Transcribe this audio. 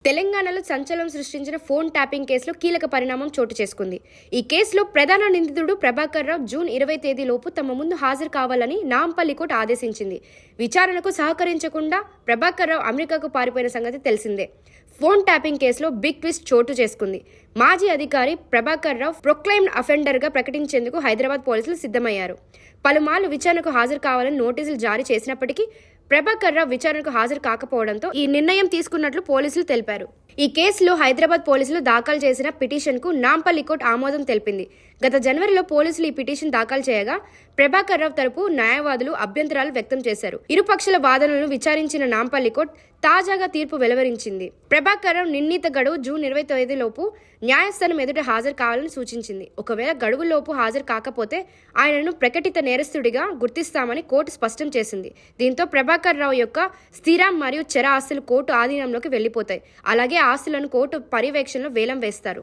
తెలంగాణలో సంచలనం సృష్టించిన ఫోన్ ట్యాపింగ్ కేసులో కీలక పరిణామం చోటు చేసుకుంది. ఈ కేసులో ప్రధాన నిందితుడు ప్రభాకర్ రావు జూన్ 20 తేదీలోపు తమ ముందు హాజరు కావాలని నాంపల్లి కోర్టు ఆదేశించింది. విచారణకు సహకరించకుండా ప్రభాకర్ రావు అమెరికాకు పారిపోయిన సంగతి తెలిసిందే. ఫోన్ ట్యాపింగ్ కేసులో బిగ్ ట్విస్ట్ చోటు చేసుకుంది. మాజీ అధికారి ప్రభాకర్ రావు ప్రొక్లైమ్డ్ అఫెండర్గా ప్రకటించేందుకు హైదరాబాద్ పోలీసులు సిద్ధమయ్యారు. పలుమార్లు విచారణకు హాజరు కావాలని నోటీసులు జారీ చేసినప్పటికీ ప్రభాకర్ రావు విచారణకు హాజరు కాకపోవడంతో ఈ నిర్ణయం తీసుకున్నట్లు పోలీసులు తెలిపారు. ఈ కేసులో హైదరాబాద్ పోలీసులు దాఖలు చేసిన పిటిషన్కు నాంపల్లి కోర్టు ఆమోదం తెలిపింది. గత జనవరిలో పోలీసులు ఈ పిటిషన్ దాఖలు చేయగా ప్రభాకర్ రావు తరపు న్యాయవాదులు అభ్యంతరాలు వ్యక్తం చేశారు. ఇరుపక్షల వాదనలను విచారించిన నాంపల్లి కోర్టు తాజాగా తీర్పు వెలువరించింది. ప్రభాకర్ రావు నిర్ణీత గడువు జూన్ 29 లోపు న్యాయస్థానం ఎదుట హాజరు కావాలని సూచించింది. ఒకవేళ గడువులోపు హాజరు కాకపోతే ఆయనను ప్రకటిత నేరస్తుడిగా గుర్తిస్తామని కోర్టు స్పష్టం చేసింది. దీంతో ప్రభాకర్ రావు యొక్క స్థిర మరియు చర ఆస్తులు కోర్టు ఆధీనంలోకి వెళ్లిపోతాయి. అలాగే ఆస్తులను కోర్టు పర్యవేక్షణలో వేలం వేస్తారు.